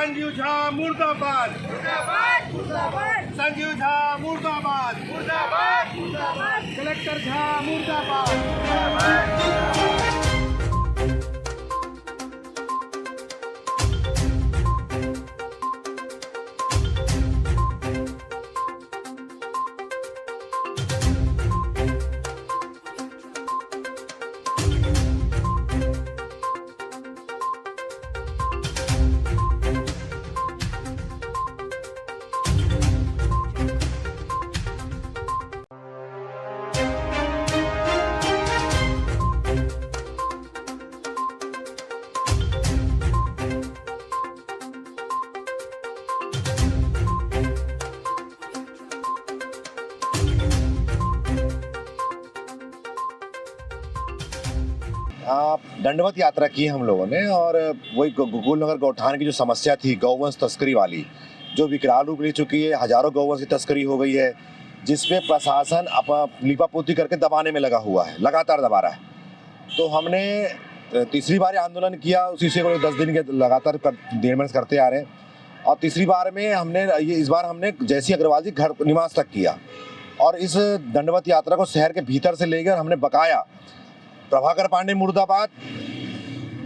संजीव झा मुर्दाबाद, संजीव झा मुर्दाबाद, कलेक्टर झा मुर्दाबाद। दंडवत यात्रा की हम लोगों ने और वही गोकुलनगर गौठान की जो समस्या थी गौवंश तस्करी वाली, जो विकराल रूप ले चुकी है, हजारों गौवंश की तस्करी हो गई है, जिसपे प्रशासन लीपापोती करके दबाने में लगा हुआ है, लगातार दबा रहा है। तो हमने तीसरी बार आंदोलन किया, उसी से 10 दिन के लगातार देर करते आ रहे हैं। और तीसरी बार में हमने इस बार हमने जैसी अग्रवाल जी घर निवास तक किया और इस दंडवत यात्रा को शहर के भीतर से लेकर हमने बकाया प्रभाकर पांडे मुर्दाबाद,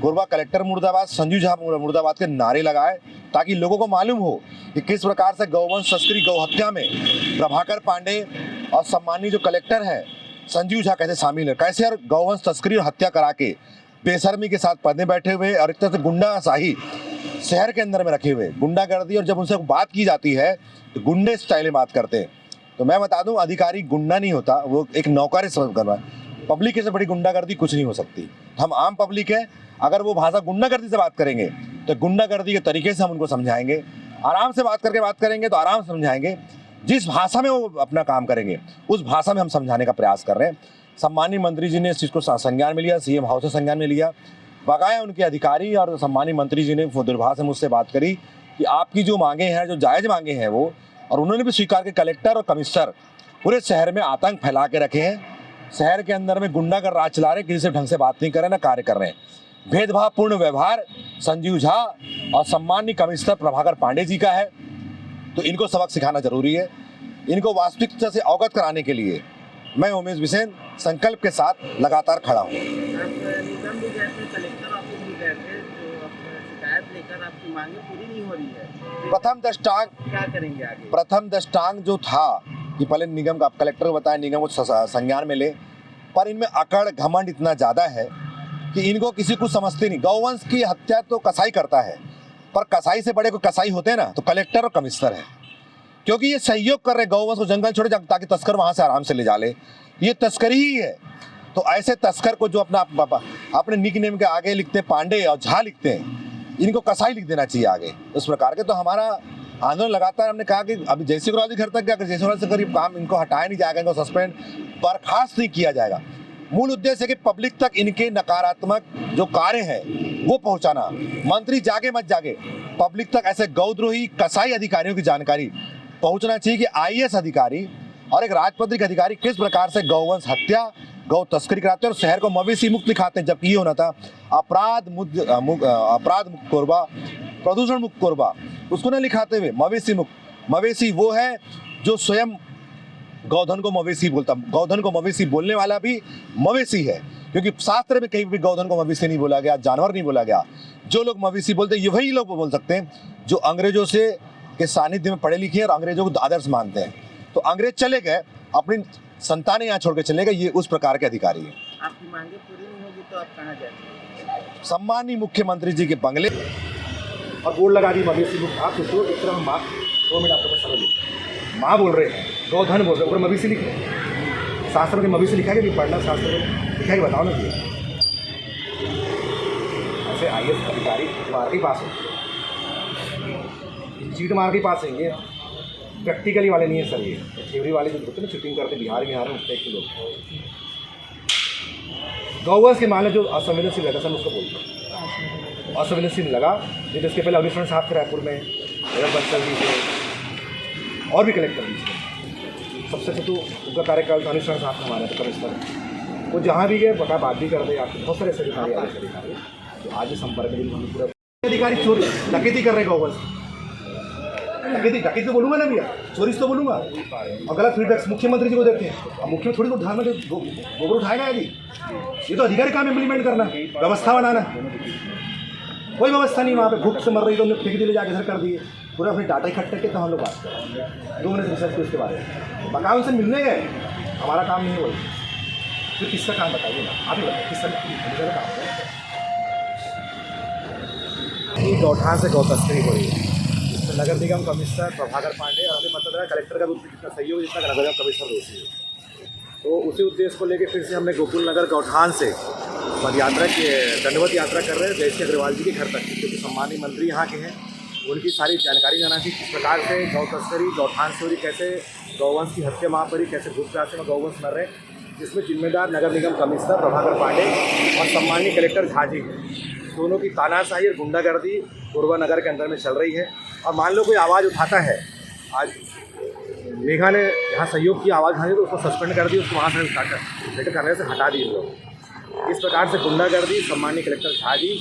कोरबा कलेक्टर मुर्दाबाद, संजीव झा मुर्दाबाद के नारे लगाए, ताकि लोगों को मालूम हो कि किस प्रकार से गौवंश तस्करी गौ हत्या में प्रभाकर पांडे और सम्मानित जो कलेक्टर है संजीव झा कैसे शामिल है, कैसे और गौवंश तस्करी और हत्या करा के बेशर्मी के साथ पदे बैठे हुए और एक तरह से गुंडाशाही शहर के अंदर में रखे हुए गुंडागर्दी, और जब उनसे बात की जाती है तो गुंडे स्टाइल में बात करते हैं। तो मैं बता दूं, अधिकारी गुंडा नहीं होता, वो एक नौकर समझ कर रहा है। पब्लिक से बड़ी गुंडागर्दी कुछ नहीं हो सकती। हम आम पब्लिक है, अगर वो भाषा गुंडागर्दी से बात करेंगे तो गुंडागर्दी के तरीके से हम उनको समझाएंगे, आराम से बात करेंगे तो आराम से समझाएंगे। जिस भाषा में वो अपना काम करेंगे उस भाषा में हम समझाने का प्रयास कर रहे हैं। सम्मानीय मंत्री जी ने इस चीज़ को संज्ञान में लिया, सीएम हाउस से संज्ञान में लिया। बकाया उनके अधिकारी और सम्मानीय मंत्री जी ने दूरभाष से मुझसे बात करी कि आपकी जो मांगे हैं, जो जायज़ मांगे हैं वो, और उन्होंने भी स्वीकार किया। कलेक्टर और कमिश्नर पूरे शहर में आतंक फैला के रखे हैं, शहर के अंदर में गुंडागर राज चला रहे, किसी से ढंग से बात नहीं कर रहे, ना कार्य कर रहे हैं। भेदभावपूर्ण व्यवहार संजीव झा और सम्मानीय कमिश्नर प्रभाकर पांडे जी का है। तो इनको सबक सिखाना जरूरी है। इनको वास्तविकता से अवगत कराने के लिए मैं उमेश बिसेन संकल्प के साथ लगातार खड़ा हूँ। प्रथम दृष्टांत क्या करेंगे आगे? प्रथम दृष्टांत जो था कि पहले निगम का कलेक्टर बताया, निगम को संज्ञान में ले, पर इनमें अकड़ घमंड इतना ज़्यादा है कि इनको किसी को समझते नहीं। गौवंश की हत्या तो कसाई करता है, पर कसाई से बड़े को कसाई होते हैं ना, तो कलेक्टर और कमिश्नर है, क्योंकि ये सहयोग कर रहे गौवंश को जंगल छोड़े ताकि तस्कर वहाँ से आराम से ले जा ले। ये तस्करी ही है। तो ऐसे तस्कर को जो अपने निक नेम के आगे लिखते हैं पांडे और झा लिखते हैं, इनको कसाई लिख देना चाहिए आगे उस प्रकार के। तो हमारा आंदोलन लगातार, हमने कहा कि अभी जैसी अग्रवाल जी घर तक गया, अगर जैसी अग्रवाल से करीब काम इनको हटाया नहीं जाएगा, इनको सस्पेंड बर्खास्त नहीं किया जाएगा। मूल उद्देश्य है कि पब्लिक तक इनके नकारात्मक जो कार्य है वो पहुंचाना। मंत्री जागे मत जागे, पब्लिक तक ऐसे गौद्रोही कसाई अधिकारियों की जानकारी पहुंचना चाहिए कि आईएएस अधिकारी और एक राजपत्रित अधिकारी किस प्रकार से गौवंश हत्या, गौ तस्करी कराते हैं और शहर को मवेशी मुक्त दिखाते हैं। जबकि ये होना था अपराध मुक्त कोरबा, प्रदूषण मुक्त कोरबा, उसको न लिखाते हुए मवेशी मुक्त। मवेशी वो है जो स्वयं गौधन को मवेशी बोलता। गौधन को मवेशी बोलने वाला भी मवेशी है, क्योंकि शास्त्र में कहीं भी गौधन को मवेशी नहीं बोला गया, जानवर नहीं बोला गया। जो लोग मवेशी बोलते हैं ये वही लोग बोल सकते हैं जो अंग्रेजों से के सानिध्य में पढ़े लिखे और अंग्रेजों को आदर्श मानते हैं। तो अंग्रेज चले गए, अपनी संतानें यहाँ छोड़ के चले गए, ये उस प्रकार के अधिकारी हैं। आपकी मांगे पूरी नहीं होगी तो आप कहाँ जाएंगे? सम्मानीय मुख्यमंत्री जी के बंगले। और बोर्ड लगा दी मवेशी मुक्त। आप सोचो, एक तरफ माँ, 2 मिनट आपको समझ, माँ बोल रहे हैं, गौधन बोल रहे हैं, ऊपर मवेशी लिख रहे हैं। शास्त्र में मवेशी लिखा है कि पढ़ना शास्त्र में लिखा है, बताओ ना भैया। ऐसे आईएएस अधिकारी मार के पास है, चीट मार के पास है, ये प्रैक्टिकली वाले नहीं है सर। ये थ्योरी वाले जो होते हैं ना, शूटिंग करते बिहार में आ रहे हैं, उस टाइप के लोग। गौवंश के मामले जो असंवेदनशील रहता है, उसको बोलते हैं असंवेदनशील लगा। जैसे इसके पहले अभिषण साहब थे रायपुर में, बंसल जी थे और भी कलेक्टर भी थे। सबसे तो उनका कार्यकाल था, अभिषण साहब हमारे तो कमिश्नर, वो जहाँ भी गए बता बात भी कर दे। आपको बहुत सारे अधिकारी जो आज संपर्क में पूरा अधिकारी चोरी डकैती कर रहे हैं गौवंश, डकैती तो बोलूंगा ना भैया, चोरी तो बोलूंगा। और गलत फीडबैक मुख्यमंत्री जी को देते हैं, अब मुख्यमंत्री थोड़ी को ध्यान में गोबर उठाएगा यदि, ये तो अधिकारी काम इम्प्लीमेंट करना, व्यवस्था बनाना। कोई व्यवस्था नहीं वहाँ पे, भूख से मर रही तो हमने फेंक दिए जाके इधर कर दिए, पूरा अपने डाटा इकट्ठा करके तो हम लोग बात करें 2 महीने रिसर्च के उसके बारे में बकाया उनसे मिलने गए, हमारा काम नहीं हुआ। फिर किसका काम बताइए ना, आप ही बताइए किसका काम है। गौठान से गौ तस्करी हो रही है, इसमें नगर निगम कमिश्नर प्रभाकर पांडे और हमें पता चला कलेक्टर का भी जितना सहयोग जितना नगर निगम कमिश्नर दोषी है। तो उसी उद्देश्य को लेकर फिर से हमने गोकुल नगर गौठान से पदयात्रा की दंडवत यात्रा कर रहे हैं जयश्री अग्रवाल जी के घर तक, क्योंकि सम्मानीय मंत्री यहाँ के हैं, उनकी सारी जानकारी जाना चाहिए किस प्रकार से गौ तस्करी गौठान से हो रही, कैसे गौवंश की हत्या वहाँ पर ही, कैसे भूख प्यासे में गौवंश मर रहे हैं, जिसमें जिम्मेदार नगर निगम कमिश्नर प्रभाकर पांडे और सम्मानीय कलेक्टर झा जी दोनों की तानाशाही और गुंडागर्दी पूर्वा नगर के अंदर में चल रही है। और मान लो कोई आवाज़ उठाता है, आज मेघा ने यहाँ सहयोग की आवाज़ उठाई तो उसको सस्पेंड कर दी, उसको वहाँ से लेटर करने से हटा दिए लोग। इस प्रकार से गुंडागर्दी सम्मानीय कलेक्टर झा जी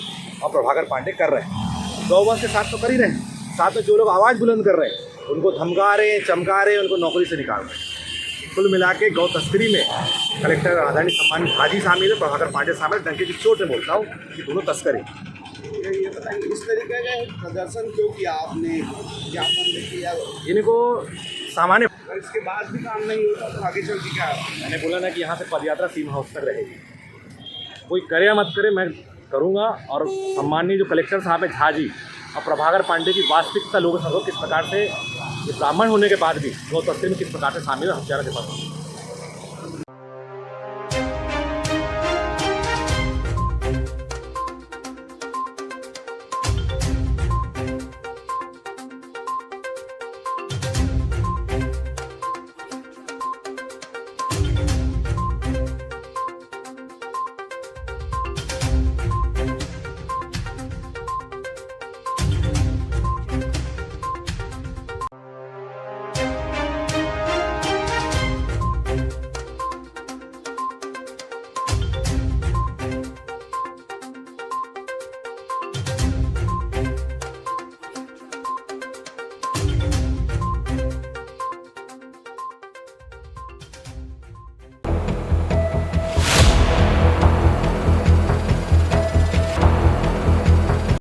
और प्रभाकर पांडे कर रहे हैं। गौवंश के साथ तो कर ही रहे हैं, साथ में जो लोग आवाज़ बुलंद कर रहे हैं उनको धमका रहे हैं, चमका रहे हैं, उनको नौकरी से निकाल रहे हैं। कुल मिला के गौ तस्करी में कलेक्टर आदरणीय सम्मानीय झा जी शामिल है, प्रभाकर पांडे शामिल, डंके की चोट में बोलता हूँ कि दोनों तस्करी। ये बताइए इस तरीके का प्रदर्शन क्यों किया आपने, ज्ञापन में किया, इनको सामान्य, और इसके बाद भी काम नहीं होता तो आगे चल के क्या? मैंने बोला ना कि यहाँ से पदयात्रा सीमा हाउस तक रहेगी, कोई करे या मत करे मैं करूँगा। और सम्मानीय जो कलेक्टर साहब है झा जी और प्रभाकर पांडे की वास्तविकता लोगों को किस प्रकार से ब्राह्मण होने के बाद भी गौ तस्करी में किस प्रकार से शामिल है, हत्यारा के पास